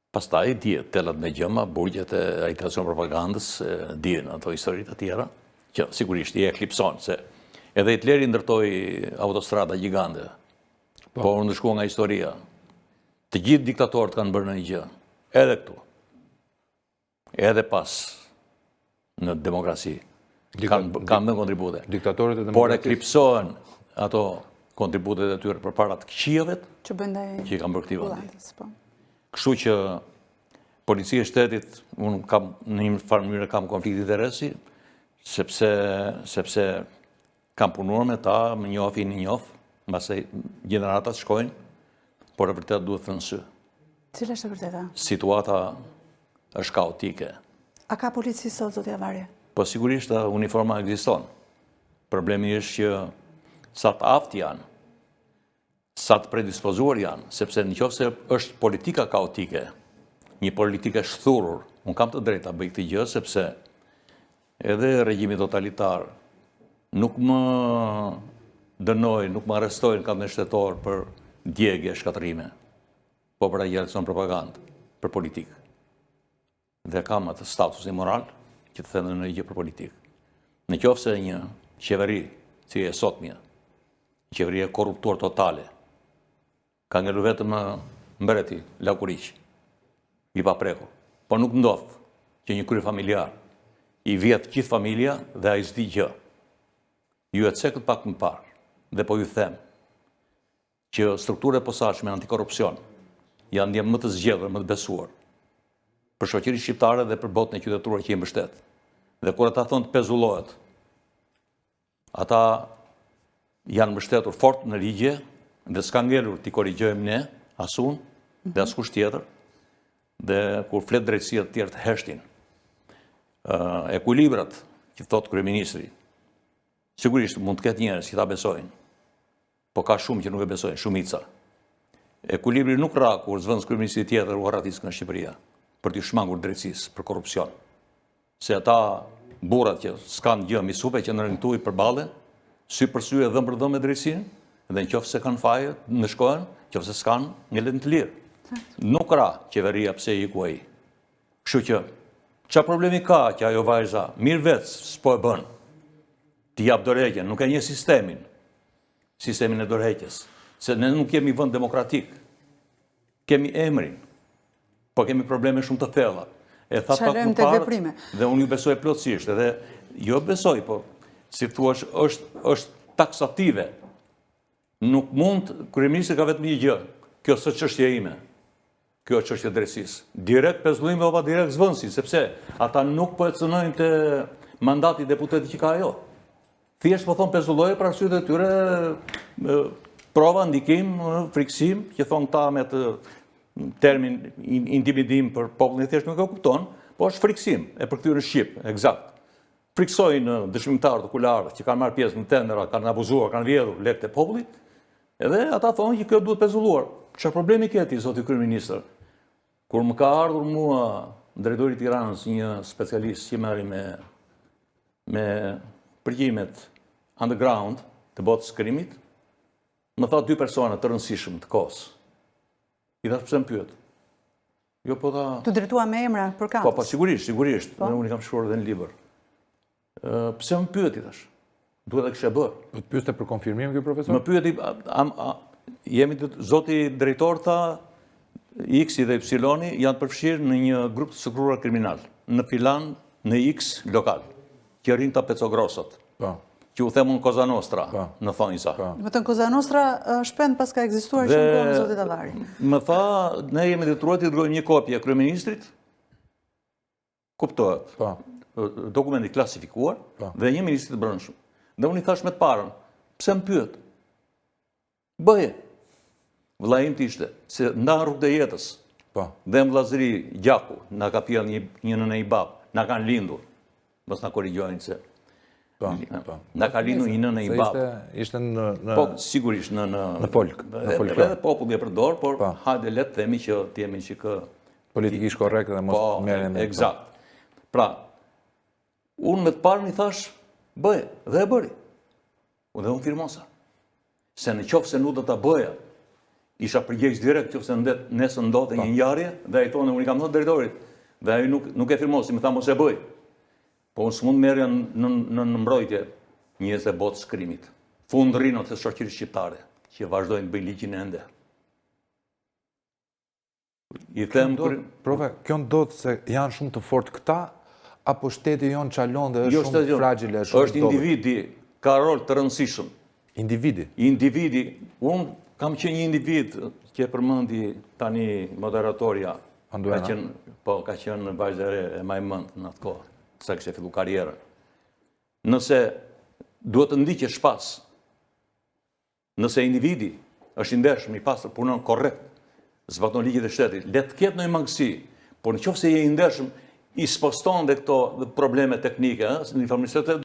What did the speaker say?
Pastaj dihet telat me gjëma, burgjet e agitacion propagandës, dihen ato historitë të tjera, që sigurisht i eklipson, se edhe Hitleri ndërtoi autostrada gjigande, por ndëshkua nga historia. Të gjithë diktatorët kanë bërë një gjë, edhe këtu, edhe pas në demokraci, kanë dhe kontribute. Diktatorët e demokracisë. Por eklipsohen ato kontributet e tyre për para të këqijet që i kanë bërë këti vendi. po. Kështu që policia e shtetit, unë kam në një farë mënyrë kam konflikt interesi, sepse kam punuar me ta, më njoh, i njoh, mbase generatat shkojnë, por e vërtet duhet thënë sy. Cila është e vërteta? Situata është kaotike. A ka polici sot, zotja Varje? Po sigurisht uniforma ekziston. Problemi është që sa të aftë janë, sa të predispozuar janë, sepse në qoftë se është politika kaotike, një politike shthurur, unë kam të drejta bëj këtë gjë, sepse edhe regjimi totalitar nuk më dënojnë, nuk më arrestojnë kam në shtetor për djegje, shkatrime, po për agitacion propagandë, për politikë. Dhe kam atë status e moral që të thënë në gjë për politikë. Në qoftë se një qeveri, si e sotmja, qeveri e korruptuar totale, ka ngelur vetëm mbreti, Lakuriq, i papreku. Po nuk ndodh që një krye familjar i vjet gjithë familja dhe ai s'di gjë. Ju e cekët pak më parë, dhe po ju them që strukturët e posaçme antikorrupsion janë ndjem më të zgjedhur, më të besuar për shoqërinë shqiptare dhe për botën e qytetëruar që i mbështet. Dhe kur ata thonë të pezullohet, ata janë mbështetur fort në ligje dhe s'ka ngelur t'i korrigjojmë ne, asun dhe askush tjetër, dhe kur flet drejtësia të tjerë të heshtin. Ekuilibrat që thot kryeministri, sigurisht mund të ketë njerëz që ta besojnë, po ka shumë që nuk e besojnë, shumica. Ekuilibri nuk ra kur zvendës kryeministri tjetër u harratis nga Shqipëria për t'i shmangur drejtësisë për korrupsion. Se ata burrat që s'kan gjë mi supe që ndërngtuj për ballen, sy për sy e dhëm për dhëm me drejtësinë, dhe në qoftë se kanë faje, në shkojnë, qoftë se s'kan, ngelen të lirë. Nuk ra qeveria pse i ku ai. Kështu që, çfarë problemi ka që ajo vajza mirë vetë s'po e bën, t'i jap dorëheqjen, nuk e njeh sistemin e dorëheqjes, se ne nuk kemi vend demokratik, kemi emrin, po kemi probleme shumë të thella. E tha pak më parë, dhe unë ju besoj plotësisht, edhe jo besoj, po si thuaç është taksative. Nuk mund, kryeministri ka vetëm një gjë, kjo s'është çështja ime. Kjo është çështja e drejtësisë. Direkt pezullim apo direkt zvendësi, sepse ata nuk po e cënojnë te mandati deputeti që ka ajo. Thjesht po thon pezulloje për arsyet e tyre, prova, ndikim, friksim, që thon ta me të termin intimidim për popullin e thjesht nuk e kupton, po është friksim e përkthyer në shqip, eksakt. Friksojnë dëshmitarët okularë që kanë marrë pjesë në tendera, kanë abuzuar, kanë vjedhur lekët e popullit, edhe ata thonë që kjo duhet pezulluar. Çfarë problemi ke ti, zoti kryeministër? Kur më ka ardhur mua në drejtori i Tiranës një specialist që merri me përgjimet underground të botës krimit, më tha 2 persona të rëndësishëm të kohës. I thash pse më pyet? Jo po tha. Tu drejtua me emra për kampus? Po, sigurisht. Unë i kam shkruar edhe në libër. Pse më pyet, i thash? Duhet e kishe bërë. Po të pyeste për konfirmim ky profesor? Më pyeti, zoti drejtor tha, X-i dhe Y-i janë përfshirë në një grup të sëkruar kriminal, në Filan, në X lokal, që rrinë ta Pecogrosot, që u themun Koza Nostra, në thonjësa. Më të Koza Nostra shpend pas ka ekzistuar që në kohë në zotit Avari. Më tha, ne jemi detyruar t'i dërgojmë një kopje kryeministrit, kuptohet, dokumenti klasifikuar, dhe një ministrit të brendshëm. Dhe unë i thash me të parën, pse më pyet? Bëje. Vëlla im t'ishte, se nda rrugë dhe jetës, dhe më vllazëri Gjaku, na ka pjell një nënë i bab, na kanë lindur, mos na korrigjojnë se, na ka lindur një nënë i bab. Ishte në... Po, sigurisht në folk. Edhe populli e përdor, por hajde le të themi që t'jemi që kë... Politikisht korrekt dhe mos merren me... Eksakt. Pra, unë me të parën i thash, bëje, dhe e bëri. Dhe unë firmosa. Se në qoftë se nuk do ta bëja, isha përgjegjës direkt nëse nesër ndodhte një ngjarje dhe ai thonë unë i kam thënë drejtorit dhe ai nuk e firmosi, më tha mos e bëj. Po unë s'mund merrja në mbrojtje njerëz të botës krimit. Fundrinot të shoqërisë shqiptare që vazhdojnë të bëjnë ligjin ende. I them Profe, kjo ndodh se janë shumë të fortë këta apo shteti jon çalon dhe është shumë fragjile, është individi, ka rol të rëndësishëm. Individi, unë kam qenë një individ që përmendi tani moderatorja, ka qenë vajzë e majmend në atë kohë, sa kishte filluar karrierën. Nëse duhet të ndiqesh pas, nëse individi është i ndershëm, i pastër, punon korrekt, zbaton ligjet e shtetit, le të ketë ndonjë mangësi, por nëse je i ndershëm, i sposton dhe këto probleme teknike, në informacion